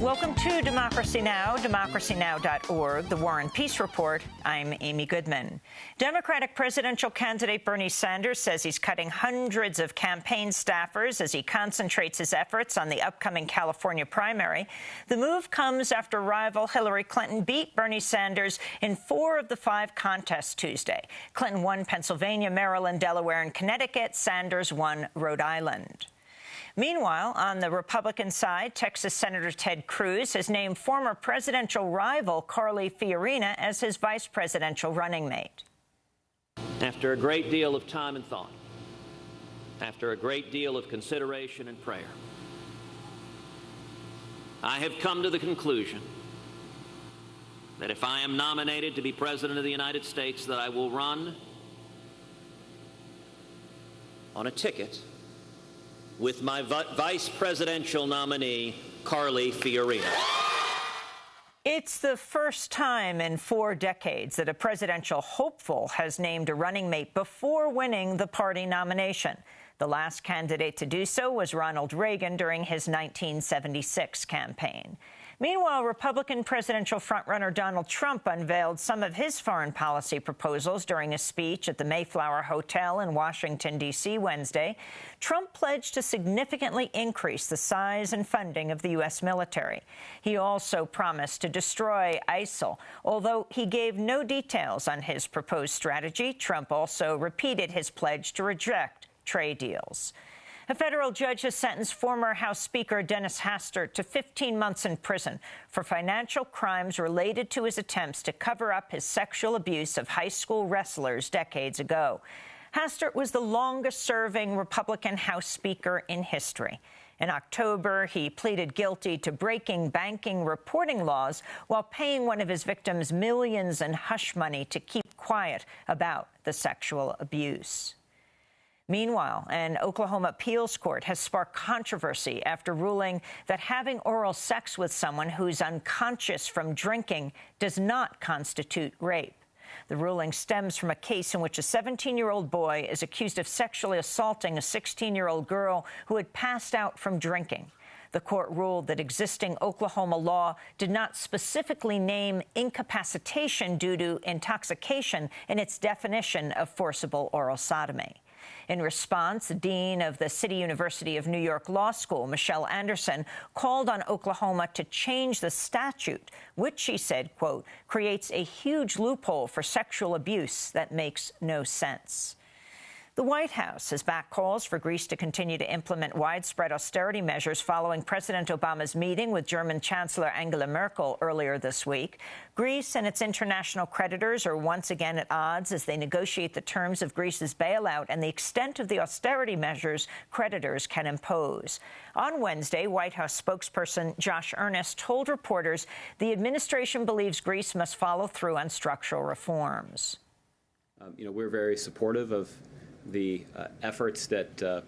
Welcome to Democracy Now!, democracynow.org, the War and Peace Report. I'm Amy Goodman. Democratic presidential candidate Bernie Sanders says he's cutting hundreds of campaign staffers as he concentrates his efforts on the upcoming California primary. The move comes after rival Hillary Clinton beat Bernie Sanders in 4 of the 5 contests Tuesday. Clinton won Pennsylvania, Maryland, Delaware, and Connecticut. Sanders won Rhode Island. Meanwhile, on the Republican side, Texas Senator Ted Cruz has named former presidential rival Carly Fiorina as his vice presidential running mate. After a great deal of time and thought, after a great deal of consideration and prayer, I have come to the conclusion that if I am nominated to be President of the United States, that I will run on a ticket with my vice presidential nominee, Carly Fiorina. It's the first time in 4 decades that a presidential hopeful has named a running mate before winning the party nomination. The last candidate to do so was Ronald Reagan during his 1976 campaign. Meanwhile, Republican presidential frontrunner Donald Trump unveiled some of his foreign policy proposals during a speech at the Mayflower Hotel in Washington, D.C. Wednesday. Trump pledged to significantly increase the size and funding of the U.S. military. He also promised to destroy ISIL. Although he gave no details on his proposed strategy, Trump also repeated his pledge to reject trade deals. A federal judge has sentenced former House Speaker Dennis Hastert to 15 months in prison for financial crimes related to his attempts to cover up his sexual abuse of high school wrestlers decades ago. Hastert was the longest-serving Republican House Speaker in history. In October, he pleaded guilty to breaking banking reporting laws while paying one of his victims millions in hush money to keep quiet about the sexual abuse. Meanwhile, an Oklahoma appeals court has sparked controversy after ruling that having oral sex with someone who's unconscious from drinking does not constitute rape. The ruling stems from a case in which a 17-year-old boy is accused of sexually assaulting a 16-year-old girl who had passed out from drinking. The court ruled that existing Oklahoma law did not specifically name incapacitation due to intoxication in its definition of forcible oral sodomy. In response, the dean of the City University of New York Law School, Michelle Anderson, called on Oklahoma to change the statute, which she said, quote, creates a huge loophole for sexual abuse that makes no sense. The White House has backed calls for Greece to continue to implement widespread austerity measures following President Obama's meeting with German Chancellor Angela Merkel earlier this week. Greece and its international creditors are once again at odds as they negotiate the terms of Greece's bailout and the extent of the austerity measures creditors can impose. On Wednesday, White House spokesperson Josh Earnest told reporters the administration believes Greece must follow through on structural reforms. We're very supportive of the efforts that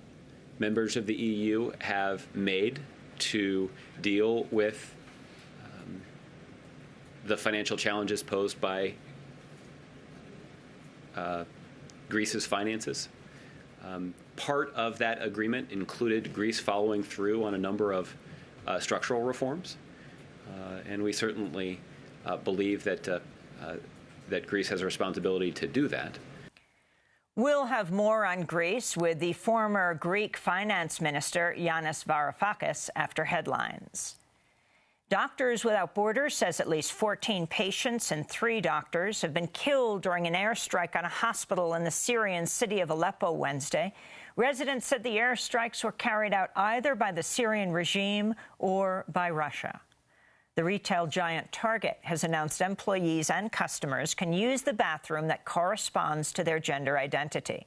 members of the EU have made to deal with the financial challenges posed by Greece's finances. Part of that agreement included Greece following through on a number of structural reforms, and we certainly believe that that Greece has a responsibility to do that. We'll have more on Greece with the former Greek finance minister, Yanis Varoufakis, after headlines. Doctors Without Borders says at least 14 patients and 3 doctors have been killed during an airstrike on a hospital in the Syrian city of Aleppo Wednesday. Residents said the airstrikes were carried out either by the Syrian regime or by Russia. The retail giant Target has announced employees and customers can use the bathroom that corresponds to their gender identity.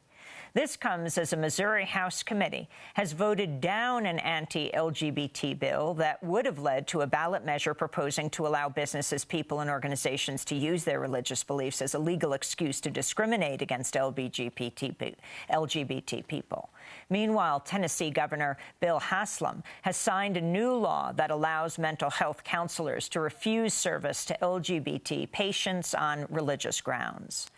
This comes as a Missouri House committee has voted down an anti-LGBT bill that would have led to a ballot measure proposing to allow businesses, people, and organizations to use their religious beliefs as a legal excuse to discriminate against LGBT people. Meanwhile, Tennessee Governor Bill Haslam has signed a new law that allows mental health counselors to refuse service to LGBT patients on religious grounds.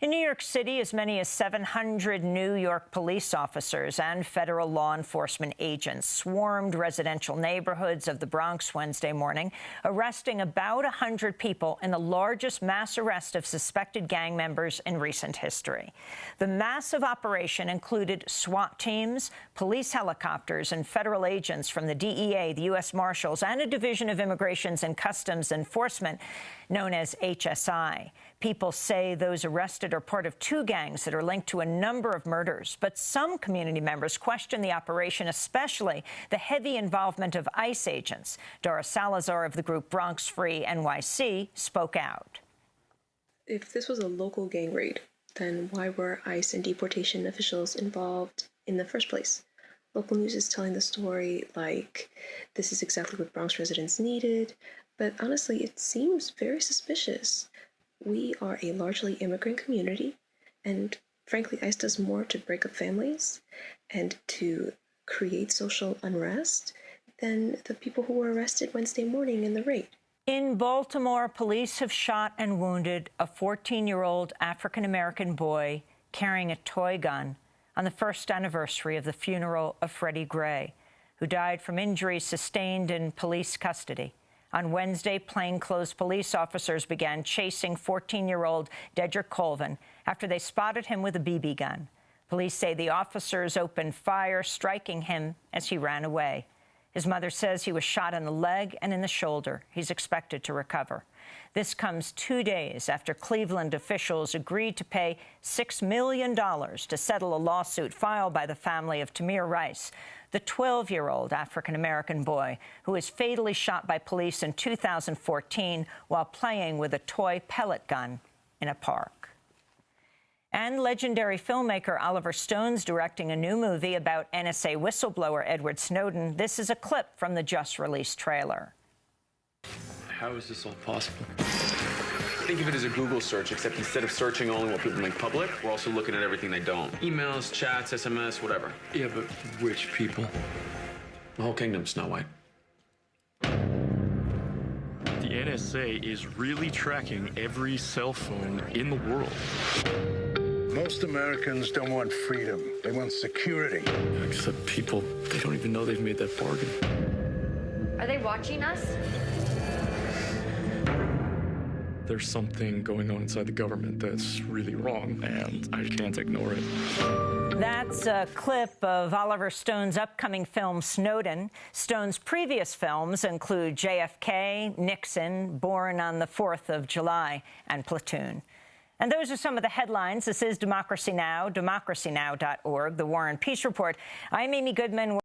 In New York City, as many as 700 New York police officers and federal law enforcement agents swarmed residential neighborhoods of the Bronx Wednesday morning, arresting about 100 people in the largest mass arrest of suspected gang members in recent history. The massive operation included SWAT teams, police helicopters, and federal agents from the DEA, the U.S. Marshals, and a Division of Immigrations and Customs Enforcement known as HSI. People say those arrested are part of two gangs that are linked to a number of murders. But some community members question the operation, especially the heavy involvement of ICE agents. Dara Salazar of the group Bronx Free NYC spoke out. If this was a local gang raid, then why were ICE and deportation officials involved in the first place? Local news is telling the story like this is exactly what Bronx residents needed, but honestly, it seems very suspicious. We are a largely immigrant community, and frankly, ICE does more to break up families and to create social unrest than the people who were arrested Wednesday morning in the raid. In Baltimore, police have shot and wounded a 14-year-old African-American boy carrying a toy gun on the first anniversary of the funeral of Freddie Gray, who died from injuries sustained in police custody. On Wednesday, plainclothes police officers began chasing 14-year-old Dedrick Colvin after they spotted him with a BB gun. Police say the officers opened fire, striking him as he ran away. His mother says he was shot in the leg and in the shoulder. He's expected to recover. This comes 2 days after Cleveland officials agreed to pay $6 million to settle a lawsuit filed by the family of Tamir Rice, the 12-year-old African-American boy who was fatally shot by police in 2014 while playing with a toy pellet gun in a park. And legendary filmmaker Oliver Stone's directing a new movie about NSA whistleblower Edward Snowden. This is a clip from the just-released trailer. How is this all possible? Think of it as a Google search, except instead of searching only what people make public, we're also looking at everything they don't. Emails, chats, SMS, whatever. Yeah, but which people? The whole kingdom, Snow White. The NSA is really tracking every cell phone in the world. Most Americans don't want freedom. They want security. Except people, they don't even know they've made that bargain. Are they watching us? There's something going on inside the government that's really wrong, and I can't ignore it. That's a clip of Oliver Stone's upcoming film, Snowden. Stone's previous films include JFK, Nixon, Born on the 4th of July, and Platoon. And those are some of the headlines. This is Democracy Now!, democracynow.org, The War and Peace Report. I'm Amy Goodman.